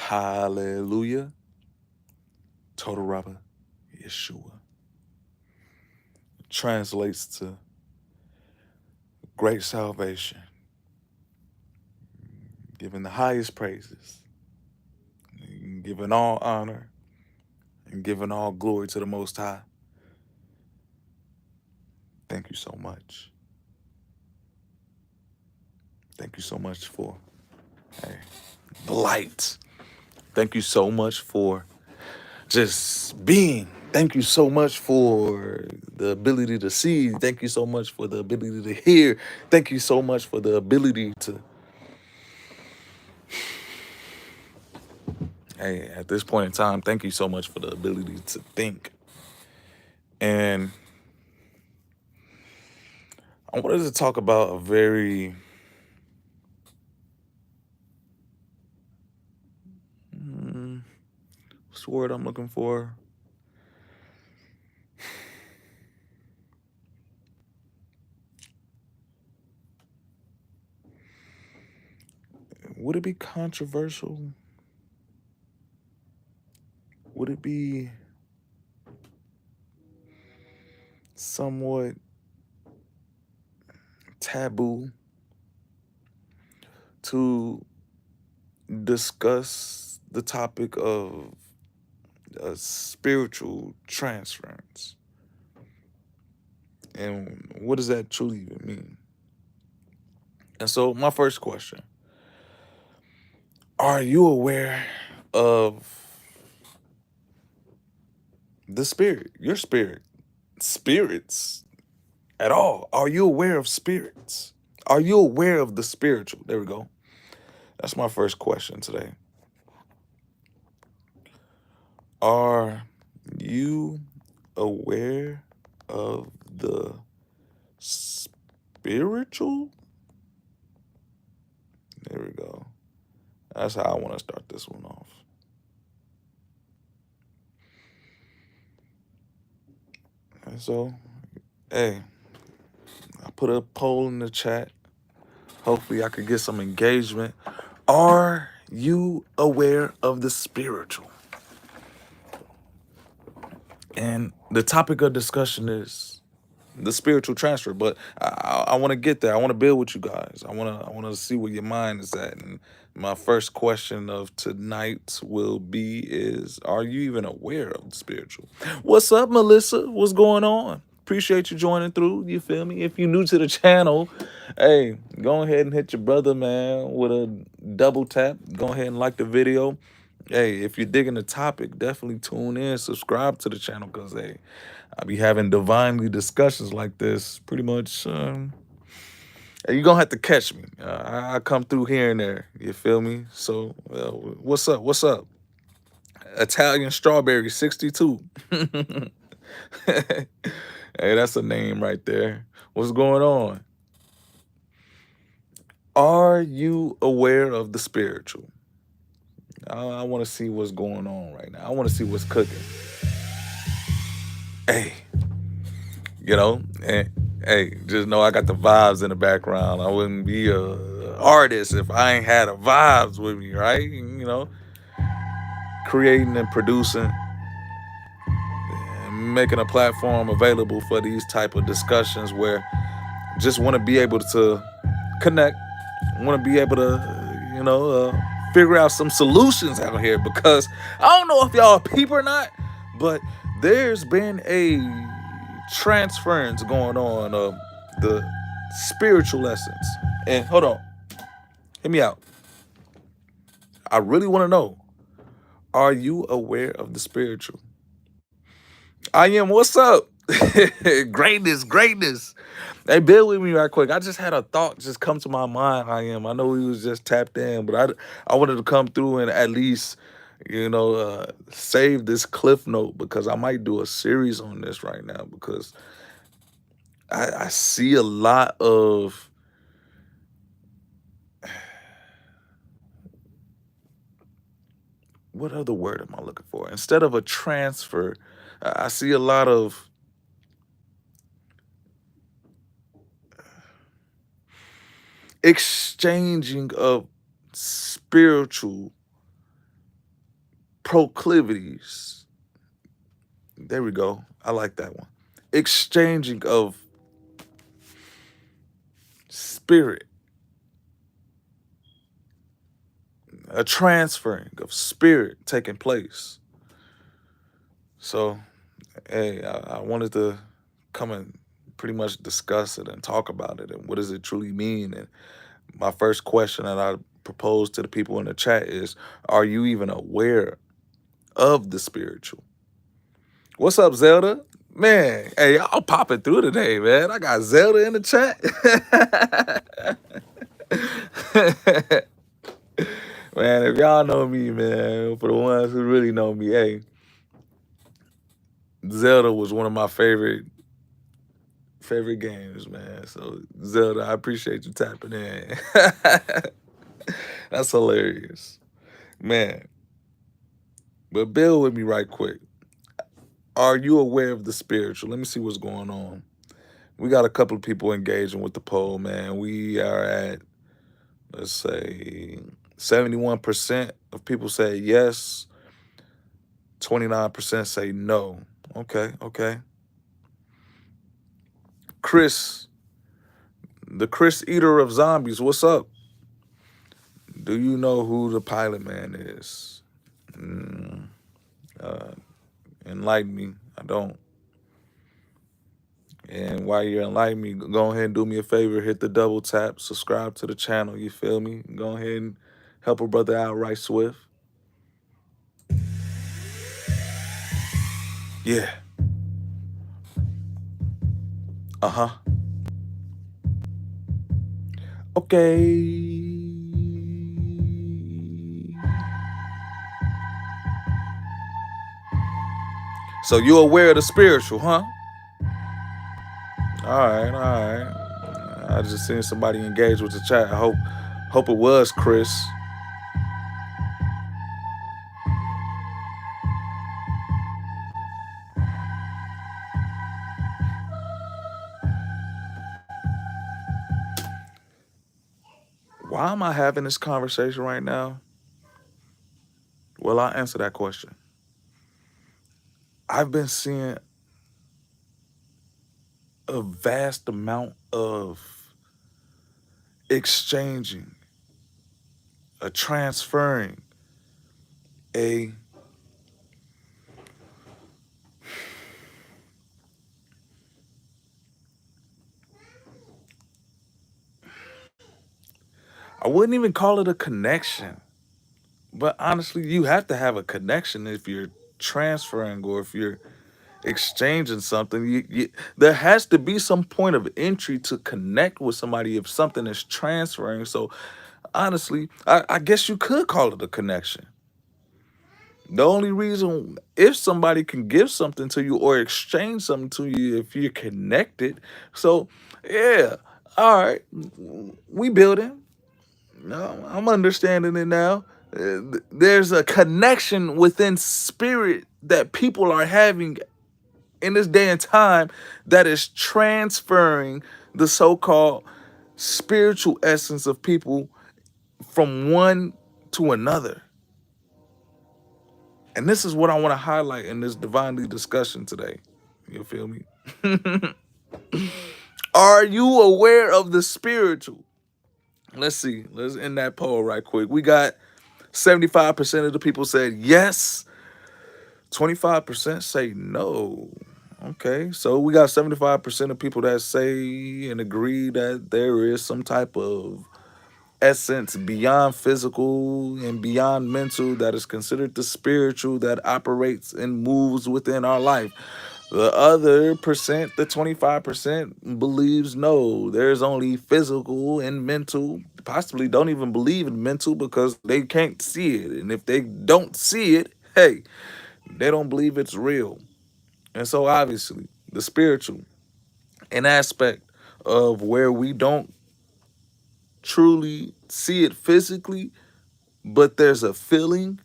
Hallelujah. Total Rabba Yeshua. Translates to great salvation, giving the highest praises, giving all honor, and giving all glory to the Most High. Thank you so much. Thank you so much for the light. Thank you so much for just being. Thank you so much for the ability to see. Thank you so much for the ability to hear. Thank you so much for the ability to, at this point in time, thank you so much for the ability to think. And I wanted to talk about a very what's the word I'm looking for? Would it be controversial? Would it be somewhat taboo to discuss the topic of a spiritual transference? And what does that truly even mean? And so, my first question: are you aware of the spirit, your spirit, spirits at all? Are you aware of spirits? Are you aware of the spiritual? There we go. That's my first question today. Are you aware of the spiritual? There we go. That's how I want to start this one off. And so, hey, I put a poll in the chat. Hopefully I could get some engagement. Are you aware of the spiritual? And the topic of discussion is the spiritual transfer, but I want to get there. I want to build with you guys. I want to see where your mind is at. And my first question of tonight will be is, are you even aware of the spiritual? What's up, Melissa? What's going on? Appreciate you joining through. You feel me? If you're new to the channel, hey, go ahead and hit your brother, man, with a double tap. Go ahead and like the video. Hey, if you're digging the topic, definitely tune in, subscribe to the channel, because, hey, I be having divinely discussions like this pretty much. You're going to have to catch me. I come through here and there. You feel me? So, what's up? What's up? Italian Strawberry 62. Hey, that's a name right there. What's going on? Are you aware of the spiritual? I want to see what's going on right now. I want to see what's cooking. Hey, and hey, just know I got the vibes in the background. I wouldn't be a artist if I ain't had a vibes with me, right? Creating and producing and making a platform available for these type of discussions where just want to be able to connect, want to be able to, figure out some solutions out here, because I don't know if y'all peep or not, but there's been a transference going on of the spiritual essence. And hold on, hear me out. I really want to know, are you aware of the spiritual? I am. What's up? Greatness, greatness. Hey, bear with me right quick. I just had a thought just come to my mind. I know he was just tapped in, but I wanted to come through and at least, save this cliff note, because I might do a series on this right now, because I see a lot of what other word am I looking for? Instead of a transfer, I see a lot of exchanging of spiritual proclivities. There we go. I like that one. Exchanging of spirit, a transferring of spirit taking place. So, hey, I wanted to come and pretty much discuss it and talk about it and what does it truly mean. And my first question that I propose to the people in the chat is, are you even aware of the spiritual? What's up, Zelda? Man, hey, y'all popping through today, man. I got Zelda in the chat. Man, if y'all know me, man, for the ones who really know me, hey, Zelda was one of my favorite games, man. So Zelda, I appreciate you tapping in. That's hilarious, man. But build with me right quick. Are you aware of the spiritual? Let me see what's going on. We got a couple of people engaging with the poll, man. We are at, let's say, 71% of people say yes, 29% say no. Okay, okay. Chris, the Chris Eater of Zombies, what's up? Do you know who the Pilot Man is? Enlighten me. I don't. And while you're enlightening me, go ahead and do me a favor. Hit the double tap. Subscribe to the channel. You feel me? Go ahead and help a brother out right swift. Yeah. Uh-huh. Okay. So you're aware of the spiritual, huh? All right, all right. I just seen somebody engage with the chat. I hope it was Chris. Why am I having this conversation right now? Well, I'll answer that question. I've been seeing a vast amount of exchanging, a transferring, a I wouldn't even call it a connection. But honestly, you have to have a connection if you're transferring or if you're exchanging something. There has to be some point of entry to connect with somebody if something is transferring. So honestly, I guess you could call it a connection. The only reason if somebody can give something to you or exchange something to you if you're connected. So yeah, all right, we building. No, I'm understanding it now. There's a connection within spirit that people are having in this day and time that is transferring the so-called spiritual essence of people from one to another. And this is what I want to highlight in this divinely discussion today. You feel me? Are you aware of the spiritual? Let's see. Let's end that poll right quick. We got 75% of the people said yes. 25% say no. Okay, so we got 75% of people that say and agree that there is some type of essence beyond physical and beyond mental that is considered the spiritual that operates and moves within our life. The other percent, the 25%, believes no, there's only physical and mental, possibly don't even believe in mental because they can't see it. And if they don't see it, hey, they don't believe it's real. And so obviously, the spiritual, an aspect of where we don't truly see it physically, but there's a feeling.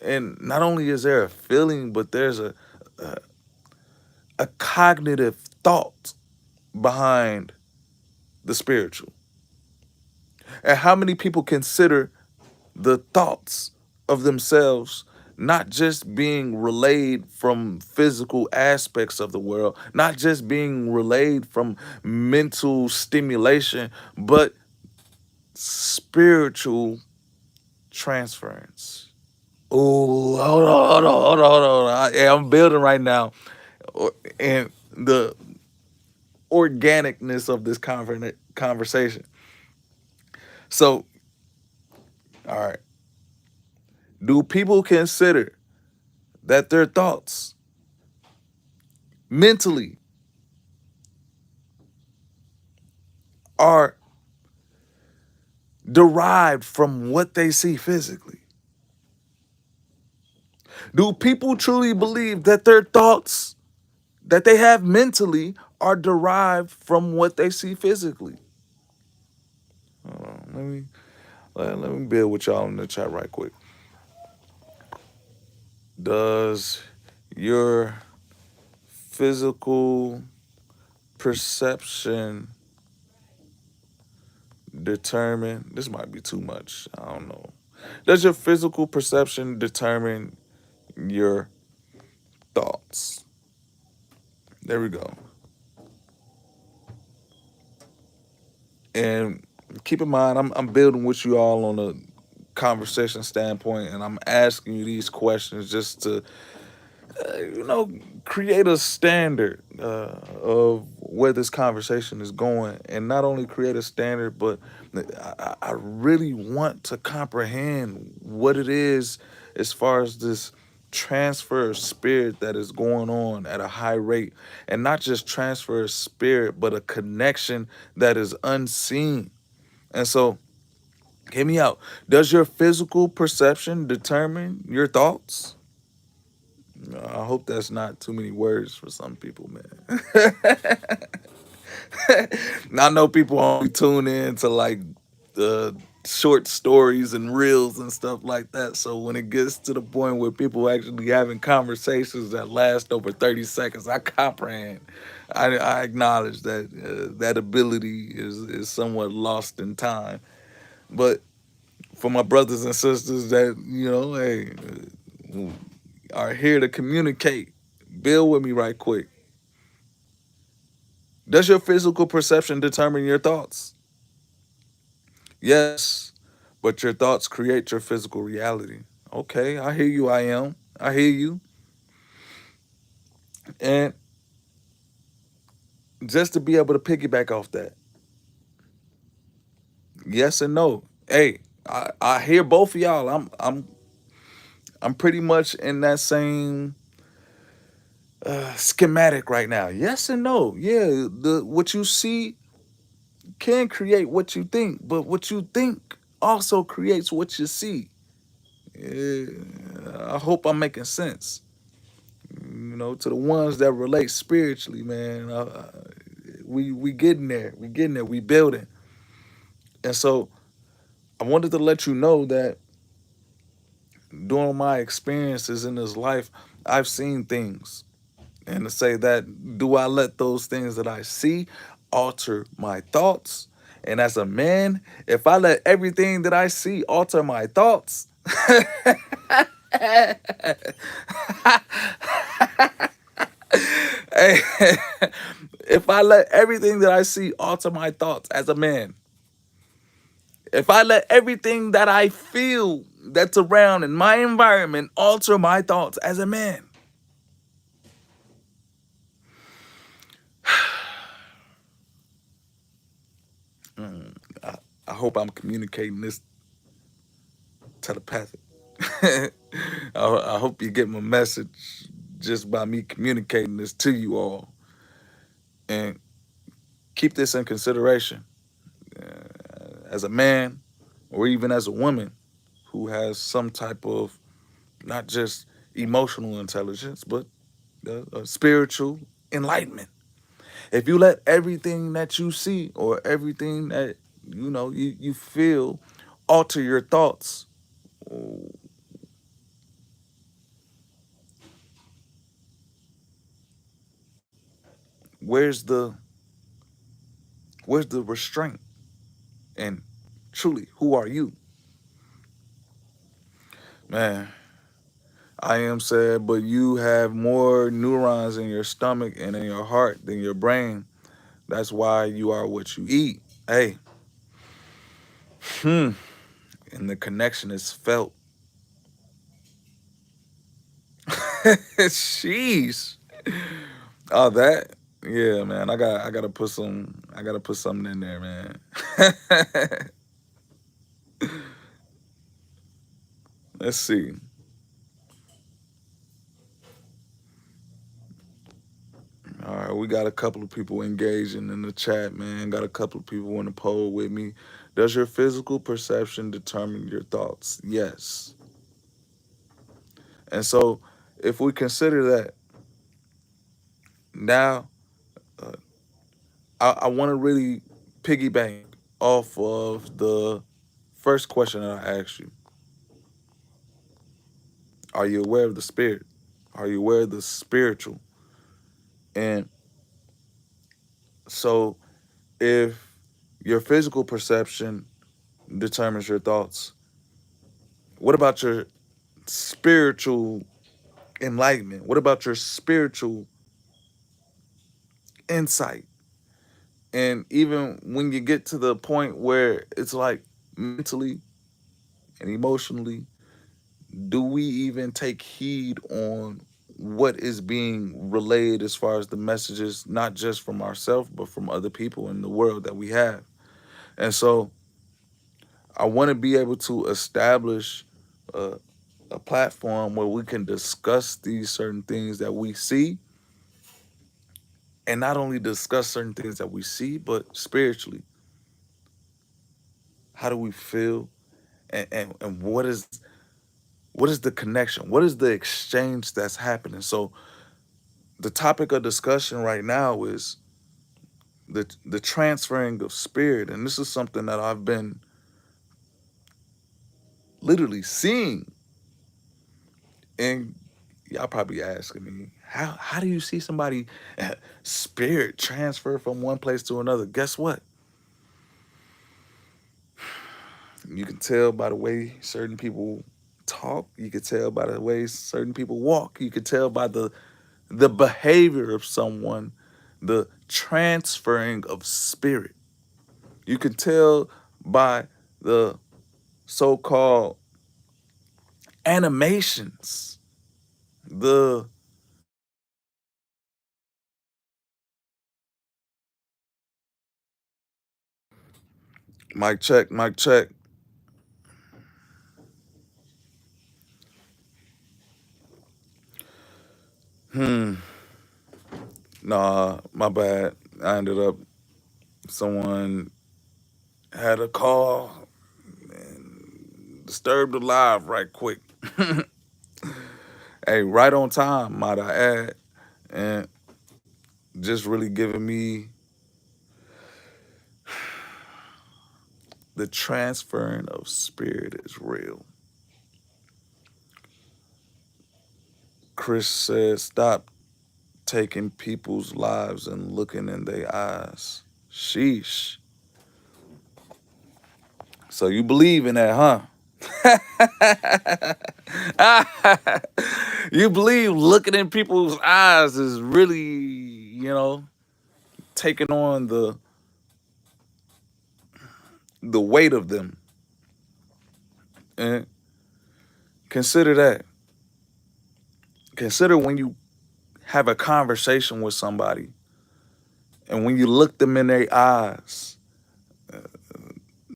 And not only is there a feeling, but there's a cognitive thought behind the spiritual. And how many people consider the thoughts of themselves not just being relayed from physical aspects of the world, not just being relayed from mental stimulation, but spiritual transference. Oh, hold on, hold on, hold on, hold on. Yeah, I'm building right now. And the organicness of this conversation. So, all right. Do people consider that their thoughts mentally are derived from what they see physically? Do people truly believe that their thoughts that they have mentally are derived from what they see physically? Hold on, let me build with y'all in the chat right quick. Does your physical perception determine, this might be too much, I don't know. Does your physical perception determine your thoughts? There we go. And keep in mind, I'm building with you all on a conversation standpoint, and I'm asking you these questions just to, you know, create a standard of where this conversation is going, and not only create a standard, but I really want to comprehend what it is as far as this transfer of spirit that is going on at a high rate, and not just transfer of spirit, but a connection that is unseen. And so, hear me out. Does your physical perception determine your thoughts? I hope that's not too many words for some people, man. I know people only tune in to like the short stories and reels and stuff like that. So when it gets to the point where people actually having conversations that last over 30 seconds, I comprehend. I acknowledge that that ability is somewhat lost in time. But for my brothers and sisters that, you know, hey, are here to communicate, build with me right quick. Does your physical perception determine your thoughts? Yes, but your thoughts create your physical reality. Okay, I hear you, I am. I hear you. And just to be able to piggyback off that, yes and no. Hey, I hear both of y'all. I'm pretty much in that same schematic right now. Yes and no. Yeah, the what you see can create what you think, but what you think also creates what you see. Yeah, I hope I'm making sense. You know, to the ones that relate spiritually, man. We getting there. We getting there. We building. And so I wanted to let you know that during my experiences in this life, I've seen things. And to say that, do I let those things that I see alter my thoughts? And as a man, if I let everything that I see alter my thoughts, if I let everything that I see alter my thoughts as a man, if I let everything that I feel that's around in my environment alter my thoughts as a man, I hope I'm communicating this telepathic. I hope you get my message just by me communicating this to you all. And keep this in consideration. As a man, or even as a woman who has some type of not just emotional intelligence, but spiritual enlightenment. If you let everything that you see or everything that you know you feel alter your thoughts, where's the restraint? And truly, who are you, man? I am said, but you have more neurons in your stomach and in your heart than your brain. That's why you are what you eat. Hey, and the connection is felt. Sheesh. Oh, that. Yeah, man. I gotta put something in there, man. Let's see. All right, we got a couple of people engaging in the chat, man. Got a couple of people in the poll with me. Does your physical perception determine your thoughts? Yes. And so, if we consider that now, uh, I want to really piggyback off of the first question that I asked you. Are you aware of the spirit? Are you aware of the spiritual? And so, if your physical perception determines your thoughts, what about your spiritual enlightenment? What about your spiritual insight? And even when you get to the point where it's like mentally and emotionally, do we even take heed on what is being relayed as far as the messages, not just from ourselves, but from other people in the world that we have? And so I want to be able to establish a, a platform where we can discuss these certain things that we see, and not only discuss certain things that we see, but spiritually. How do we feel? And what is the connection? What is the exchange that's happening? So the topic of discussion right now is the transferring of spirit. And this is something that I've been literally seeing. And y'all probably asking me, how do you see somebody spirit transfer from one place to another? Guess what? You can tell by the way certain people talk. You can tell by the way certain people walk. You can tell by the behavior of someone, the transferring of spirit. You can tell by the so-called animations, the mic check, mic check. Hmm. Nah, my bad. I ended up someone had a call and disturbed the live right quick. Hey, right on time, might I add, and just really giving me the transferring of spirit is real. Chris says, stop taking people's lives and looking in their eyes. Sheesh. So you believe in that, huh? You believe looking in people's eyes is really, taking on the weight of them. And consider that. Consider when you have a conversation with somebody and when you look them in their eyes,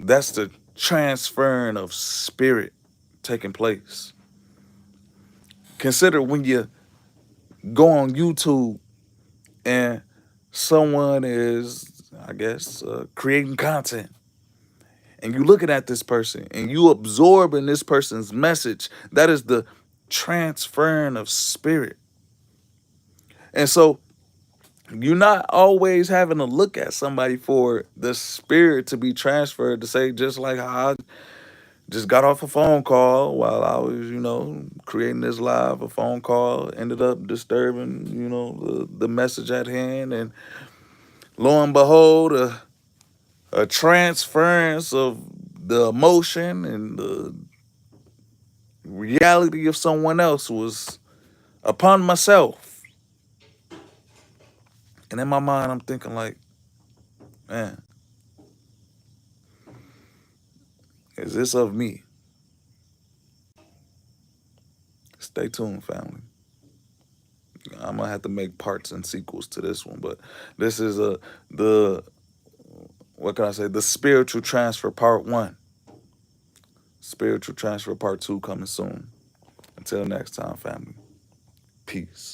that's the transferring of spirit taking place. Consider when you go on YouTube and someone is, I guess, creating content, and you looking at this person and you absorbing this person's message. That is the transferring of spirit. And so you're not always having to look at somebody for the spirit to be transferred, to say, just like how I just got off a phone call while I was, creating this live. A phone call ended up disturbing, the message at hand. And lo and behold, a transference of the emotion and the reality of someone else was upon myself. And in my mind, I'm thinking like, man, is this of me? Stay tuned, family. I'm gonna have to make parts and sequels to this one, but this is the what can I say? The spiritual transfer part 1. Spiritual transfer part 2 coming soon. Until next time, family. Peace.